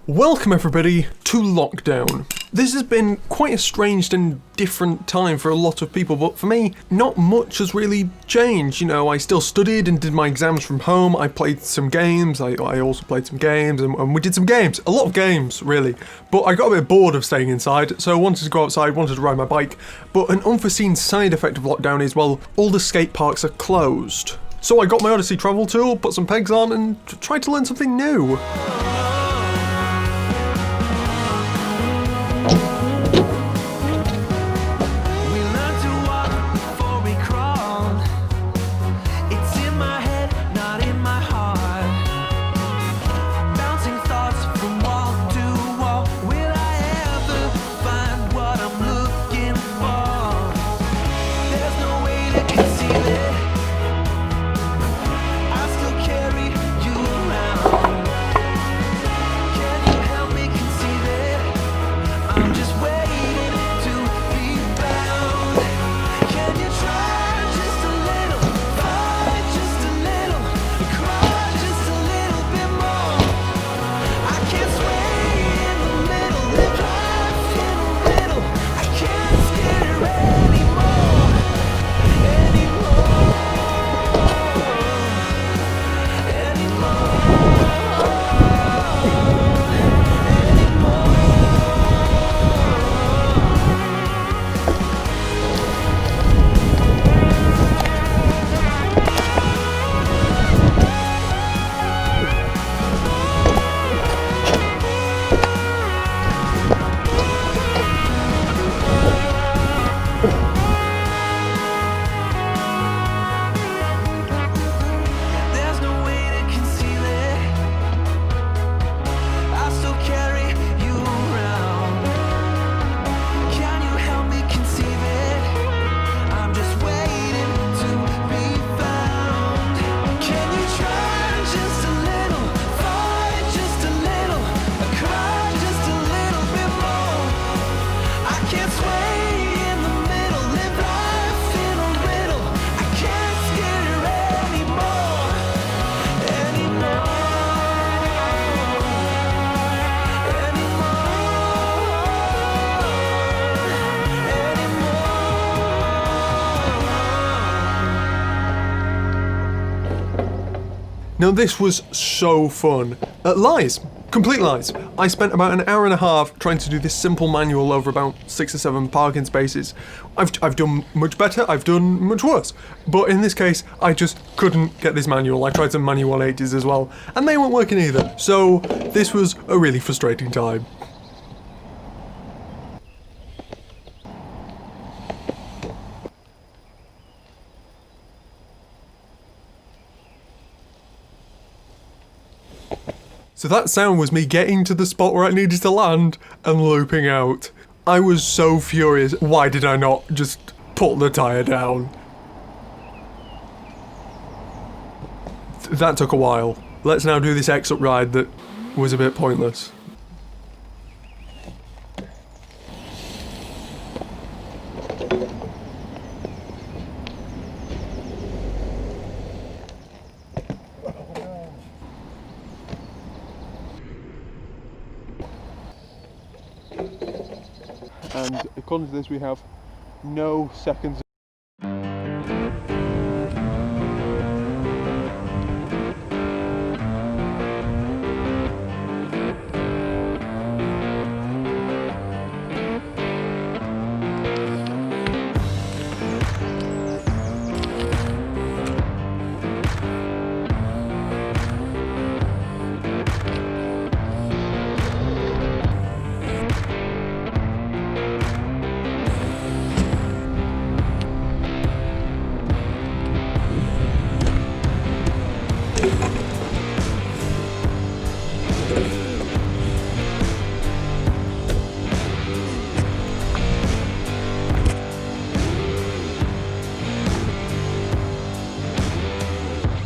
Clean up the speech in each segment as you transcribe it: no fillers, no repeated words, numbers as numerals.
Welcome everybody to lockdown. This has been quite a strange and different time for a lot of people, but for me, not much has really changed. You know, I still studied and did my exams from home, I played some games, I also played some games, and we did some games, a lot of games really. But I got a bit bored of staying inside, so I wanted to go outside, wanted to ride my bike, but an unforeseen side effect of lockdown is, well, all the skate parks are closed. So I got my Odyssey travel tool, put some pegs on, and tried to learn something new. Now this was so fun. Lies. Complete lies. I spent about an hour and a half trying to do this simple manual over about 6 or 7 parking spaces. I've done much better, I've done much worse. But in this case, I just couldn't get this manual. I tried some manual 180s as well, and they weren't working either. So this was a really frustrating time. So that sound was me getting to the spot where I needed to land and looping out. I was so furious. Why did I not just put the tyre down? That took a while. Let's now do this exit ride that was a bit pointless. And according to this, we have no seconds.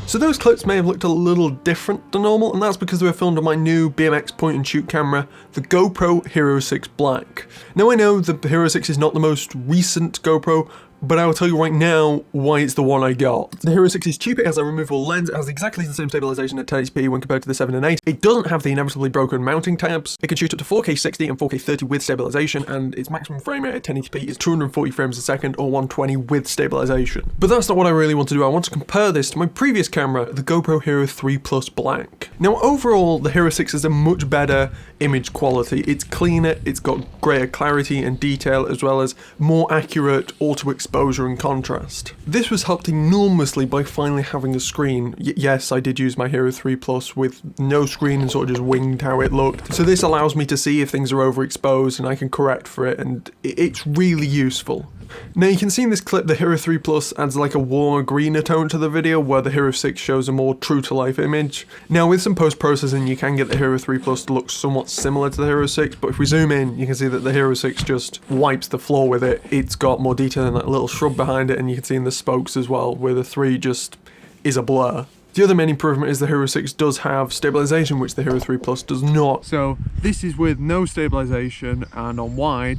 So those clips may have looked a little different than normal, and that's because they were filmed on my new BMX point and shoot camera, the GoPro Hero 6 Black. Now I know the Hero 6 is not the most recent GoPro, but I will tell you right now why it's the one I got. The Hero 6 is cheap, it has a removable lens, it has exactly the same stabilization at 1080p when compared to the 7 and 8. It doesn't have the inevitably broken mounting tabs. It can shoot up to 4K 60 and 4K 30 with stabilization, and its maximum frame rate at 1080p is 240 frames a second or 120 with stabilization. But that's not what I really want to do. I want to compare this to my previous camera, the GoPro Hero 3 Plus Black. Now overall, the Hero 6 has a much better image quality. It's cleaner, it's got greater clarity and detail, as well as more accurate auto exposure and contrast. This was helped enormously by finally having a screen. Yes, I did use my Hero 3 Plus with no screen and sort of just winged how it looked. So this allows me to see if things are overexposed and I can correct for it, and it's really useful. Now you can see in this clip the Hero 3 Plus adds like a warmer, greener tone to the video, where the Hero 6 shows a more true-to-life image. Now with some post-processing you can get the Hero 3 Plus to look somewhat similar to the Hero 6, but if we zoom in you can see that the Hero 6 just wipes the floor with it. It's got more detail in that little shrub behind it, and you can see in the spokes as well, where the 3 just is a blur. The other main improvement is the Hero 6 does have stabilization, which the Hero 3 Plus does not. So this is with no stabilization and on wide,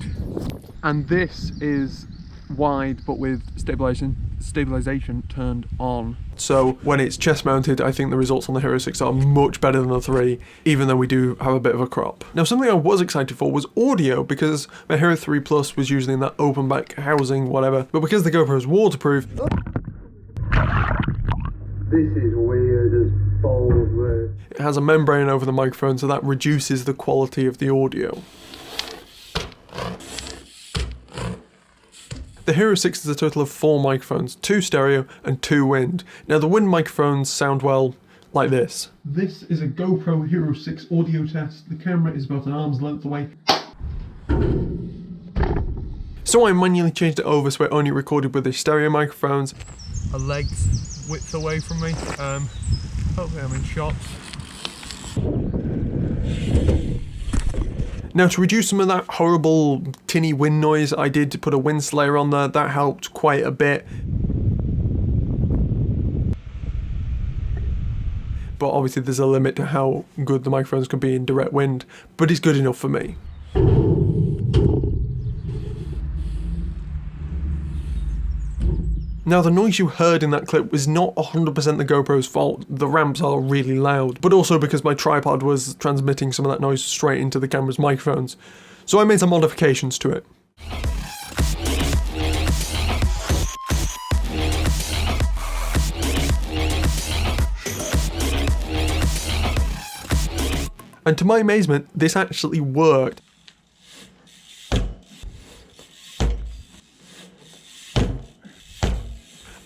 and this is wide but with stabilization turned on. So when it's chest mounted, I think the results on the Hero 6 are much better than the 3, even though we do have a bit of a crop. Now something I was excited for was audio, because my Hero 3 Plus was usually in that open back housing, whatever, but because the GoPro is waterproof, this is weird as balls. It has a membrane over the microphone, so that reduces the quality of the audio. The Hero 6 is a total of 4 microphones, 2 stereo and 2 wind. Now the wind microphones sound well like this. This is a GoPro Hero 6 audio test. The camera is about an arm's length away. So I manually changed it over so it only recorded with the stereo microphones. A leg's width away from me. Hopefully I'm in shot. Now to reduce some of that horrible tinny wind noise, I did put a wind slayer on there. That helped quite a bit. But obviously there's a limit to how good the microphones can be in direct wind, but it's good enough for me. Now the noise you heard in that clip was not 100% the GoPro's fault. The ramps are really loud, but also because my tripod was transmitting some of that noise straight into the camera's microphones. So I made some modifications to it. And to my amazement, this actually worked.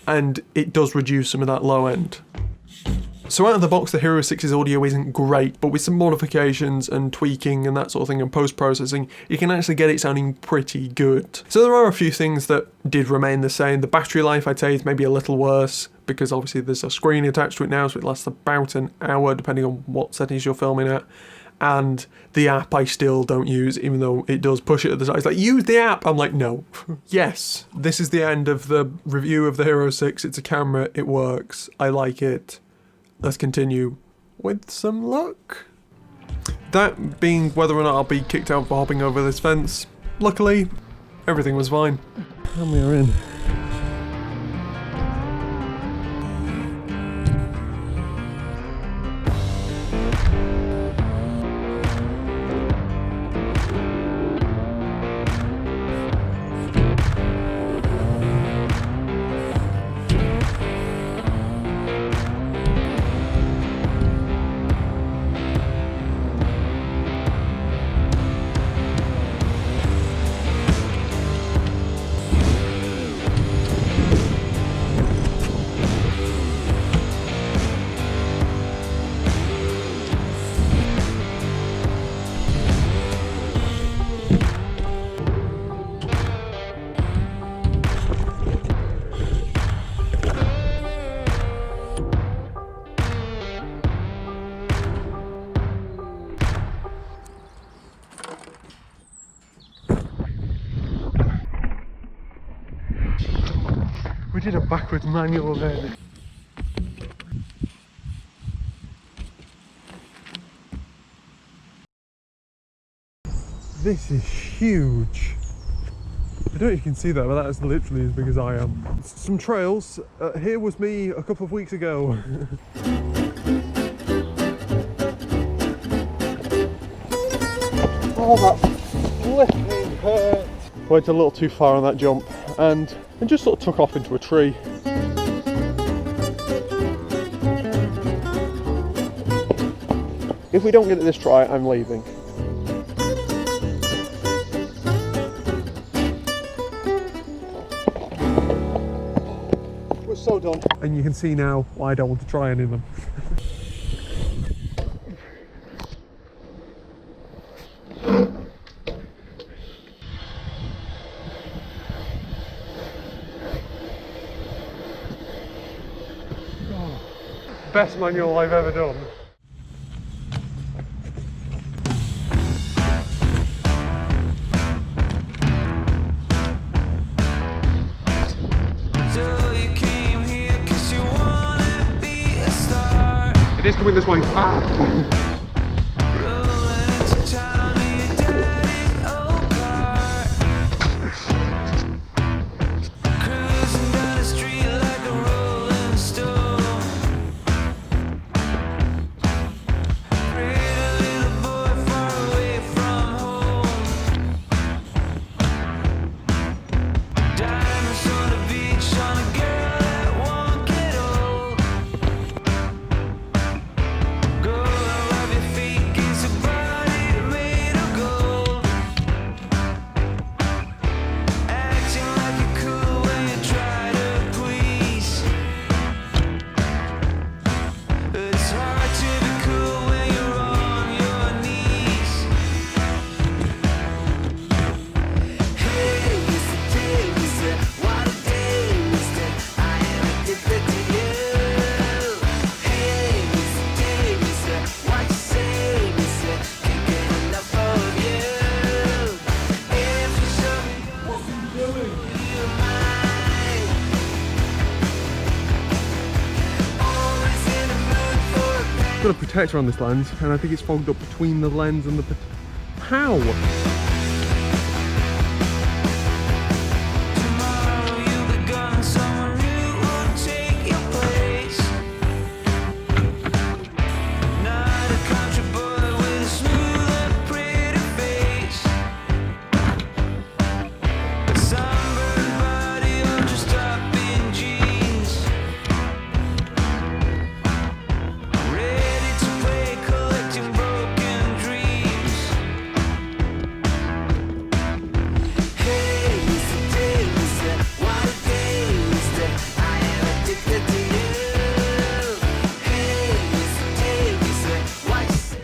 And it does reduce some of that low end. So out of the box, the Hero 6's audio isn't great, but with some modifications and tweaking and that sort of thing and post-processing, you can actually get it sounding pretty good. So there are a few things that did remain the same. The battery life, I'd say, is maybe a little worse, because obviously there's a screen attached to it now, so it lasts about an hour, depending on what settings you're filming at. And the app I still don't use, even though it does push it at the side. It's like, use the app! I'm like, no. Yes, this is the end of the review of the Hero 6. It's a camera, it works, I like it. Let's continue with some luck. That being whether or not I'll be kicked out for hopping over this fence. Luckily, everything was fine. And we are in. We did a backwards manual there. This is huge. I don't know if you can see that, but that is literally as big as I am. Some trails. Here was me a couple of weeks ago. Oh, that flipping hurt. Went a little too far on that jump and just sort of took off into a tree. If we don't get it this try, I'm leaving. We're so done. And you can see now why I don't want to try any of them. Best manual I've ever done. It is coming this way. Ah. Got a protector on this lens, and I think it's fogged up between the lens and the... How?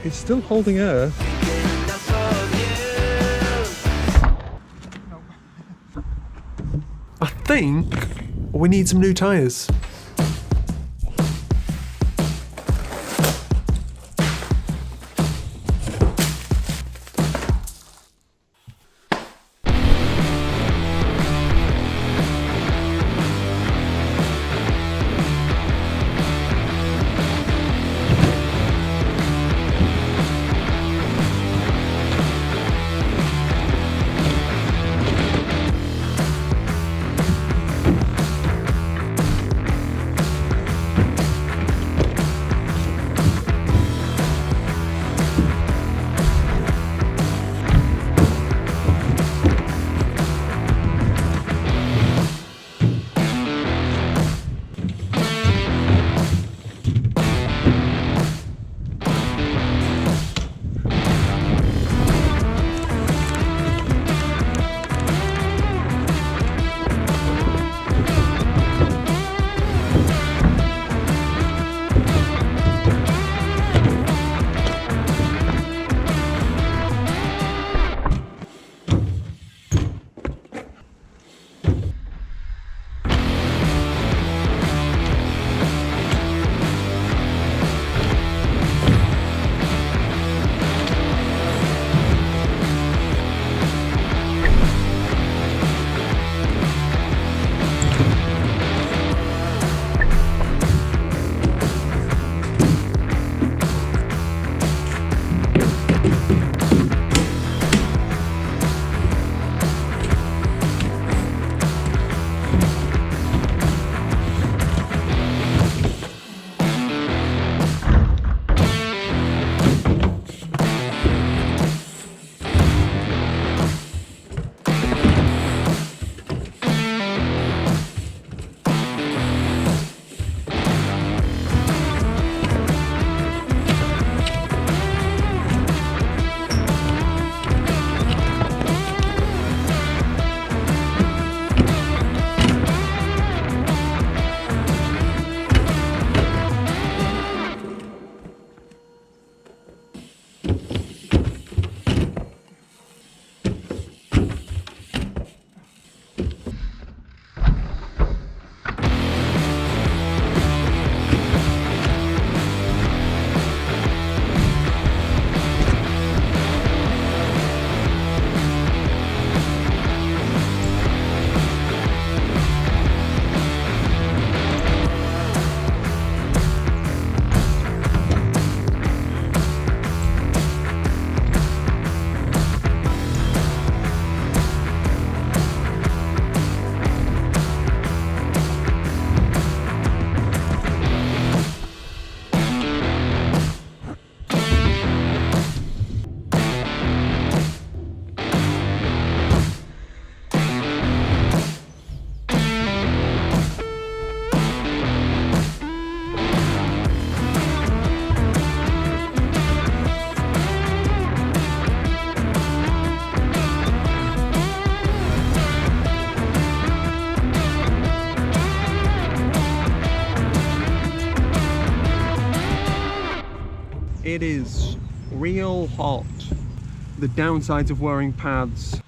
It's still holding air. I think we need some new tyres. It is real hot. The downsides of wearing pads.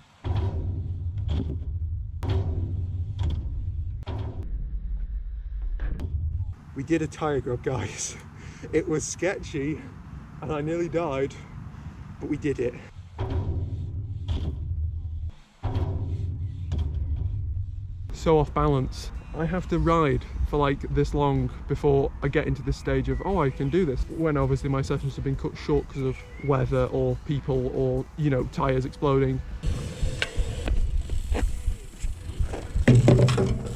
We did a tyre grab, guys. It was sketchy and I nearly died, but we did it. So off balance. I have to ride for like this long before I get into this stage of, oh, I can do this, when obviously my sessions have been cut short because of weather or people or, you know, tyres exploding.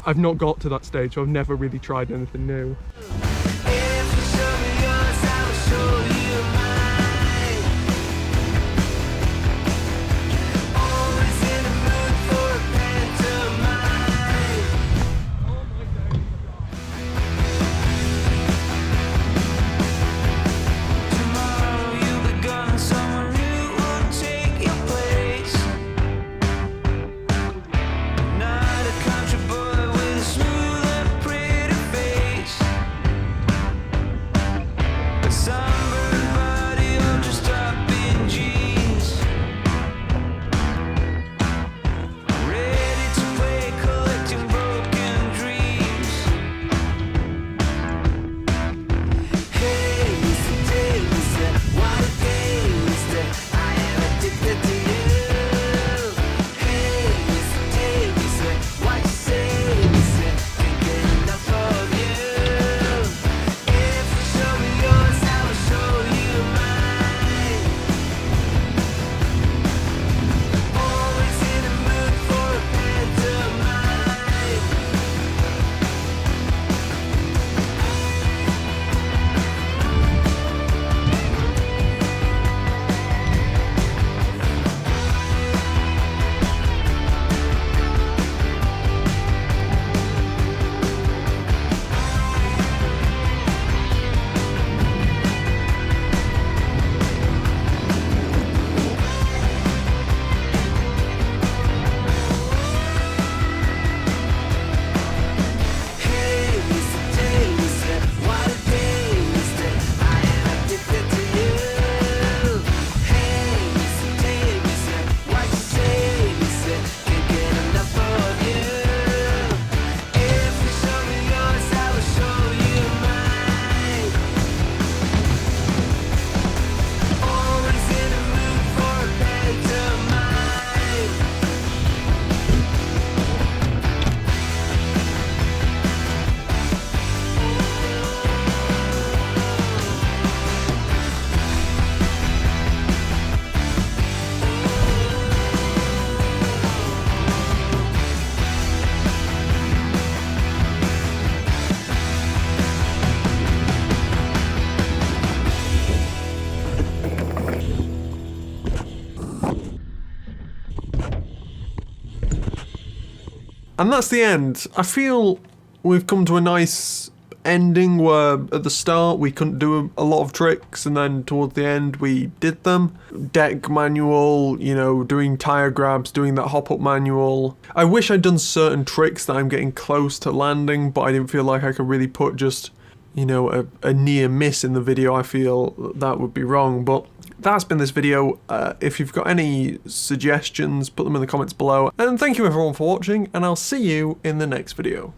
I've not got to that stage, so I've never really tried anything new. And that's the end. I feel we've come to a nice ending where at the start we couldn't do a lot of tricks and then towards the end we did them. Deck manual, you know, doing tyre grabs, doing that hop up manual. I wish I'd done certain tricks that I'm getting close to landing, but I didn't feel like I could really put just, you know, a near miss in the video. I feel that would be wrong, but that's been this video. If you've got any suggestions, put them in the comments below. And thank you everyone for watching, and I'll see you in the next video.